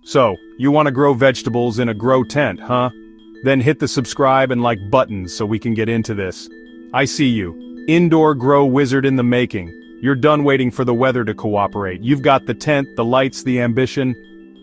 So, you want to grow vegetables in a grow tent, huh? Then hit the subscribe and like buttons so we can get into this. I see you. Indoor grow wizard in the making. You're done waiting for the weather to cooperate. You've got the tent, the lights, the ambition.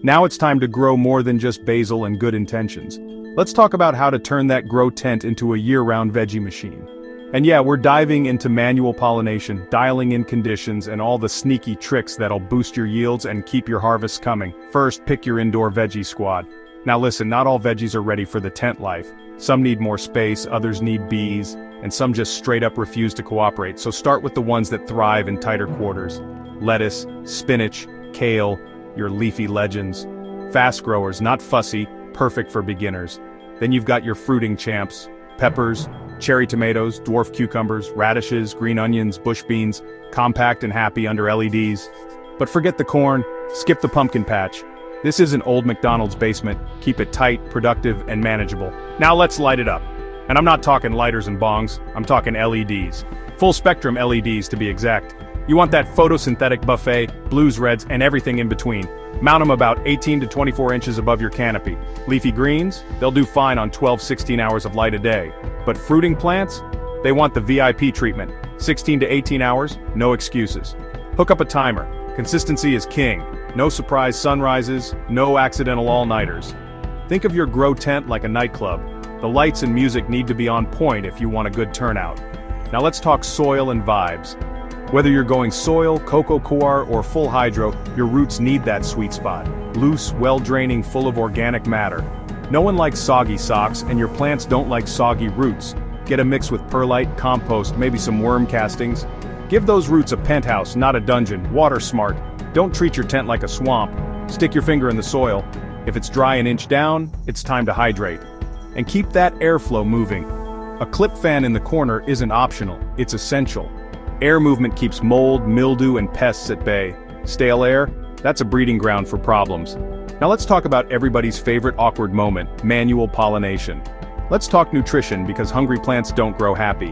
Now it's time to grow more than just basil and good intentions. Let's talk about how to turn that grow tent into a year-round veggie machine. And yeah, we're diving into manual pollination, dialing in conditions, and all the sneaky tricks that'll boost your yields and keep your harvests coming. First, pick your indoor veggie squad. Now listen, not all veggies are ready for the tent life. Some need more space, others need bees, and some just straight up refuse to cooperate. So start with the ones that thrive in tighter quarters. Lettuce, spinach, kale, your leafy legends. Fast growers, not fussy, perfect for beginners. Then you've got your fruiting champs, peppers, cherry tomatoes, dwarf cucumbers, radishes, green onions, bush beans, compact and happy under LEDs. But forget the corn, skip the pumpkin patch. This isn't old McDonald's basement. Keep it tight, productive, and manageable. Now let's light it up. And I'm not talking lighters and bongs, I'm talking LEDs. Full spectrum LEDs to be exact. You want that photosynthetic buffet, blues, reds, and everything in between. Mount them about 18 to 24 inches above your canopy. Leafy greens, they'll do fine on 12-16 hours of light a day. But fruiting plants? They want the VIP treatment. 16 to 18 hours, no excuses. Hook up a timer. Consistency is king. No surprise sunrises, no accidental all-nighters. Think of your grow tent like a nightclub. The lights and music need to be on point if you want a good turnout. Now let's talk soil and vibes. Whether you're going soil, coco coir, or full hydro, your roots need that sweet spot. Loose, well-draining, full of organic matter. No one likes soggy socks, and your plants don't like soggy roots. Get a mix with perlite, compost, maybe some worm castings. Give those roots a penthouse, not a dungeon. Water smart. Don't treat your tent like a swamp. Stick your finger in the soil. If it's dry an inch down, it's time to hydrate. And keep that airflow moving. A clip fan in the corner isn't optional, it's essential. Air movement keeps mold, mildew, and pests at bay. Stale air? That's a breeding ground for problems. Now let's talk about everybody's favorite awkward moment, manual pollination. Let's talk nutrition because hungry plants don't grow happy.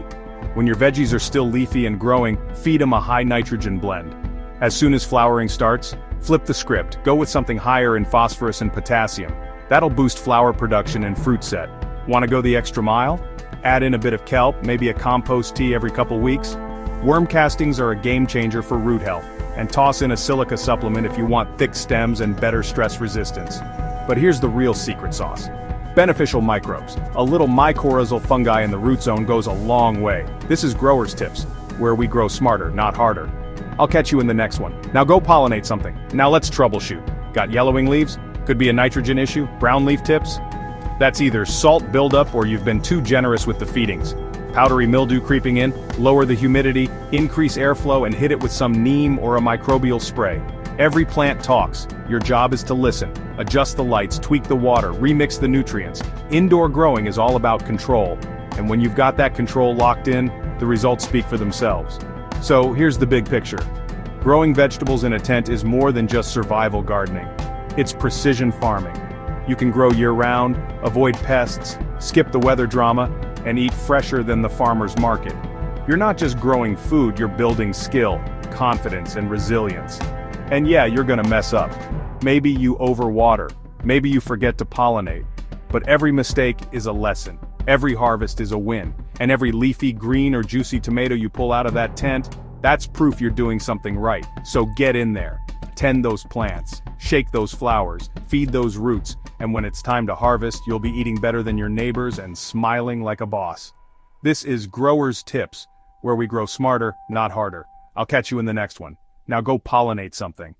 When your veggies are still leafy and growing, feed them a high nitrogen blend. As soon as flowering starts, flip the script, go with something higher in phosphorus and potassium. That'll boost flower production and fruit set. Want to go the extra mile? Add in a bit of kelp, maybe a compost tea every couple weeks. Worm castings are a game changer for root health, and toss in a silica supplement if you want thick stems and better stress resistance. But here's the real secret sauce. Beneficial microbes. A little mycorrhizal fungi in the root zone goes a long way. This is Growers Tips, where we grow smarter, not harder. I'll catch you in the next one. Now go pollinate something. Now let's troubleshoot. Got yellowing leaves? Could be a nitrogen issue. Brown leaf tips? That's either salt buildup or you've been too generous with the feedings. Powdery mildew creeping in, lower the humidity, increase airflow, and hit it with some neem or a microbial spray. Every plant talks. Your job is to listen, adjust the lights, tweak the water, remix the nutrients. Indoor growing is all about control. And when you've got that control locked in, the results speak for themselves. So here's the big picture. Growing vegetables in a tent is more than just survival gardening. It's precision farming. You can grow year-round, avoid pests, skip the weather drama, and eat fresher than the farmer's market. You're not just growing food, you're building skill, confidence, and resilience. And yeah, you're gonna mess up. Maybe you overwater, maybe you forget to pollinate. But every mistake is a lesson. Every harvest is a win. And every leafy, green, or juicy tomato you pull out of that tent, that's proof you're doing something right. So get in there. Tend those plants, shake those flowers, feed those roots, and when it's time to harvest, you'll be eating better than your neighbors and smiling like a boss. This is Growers Tips, where we grow smarter, not harder. I'll catch you in the next one. Now go pollinate something.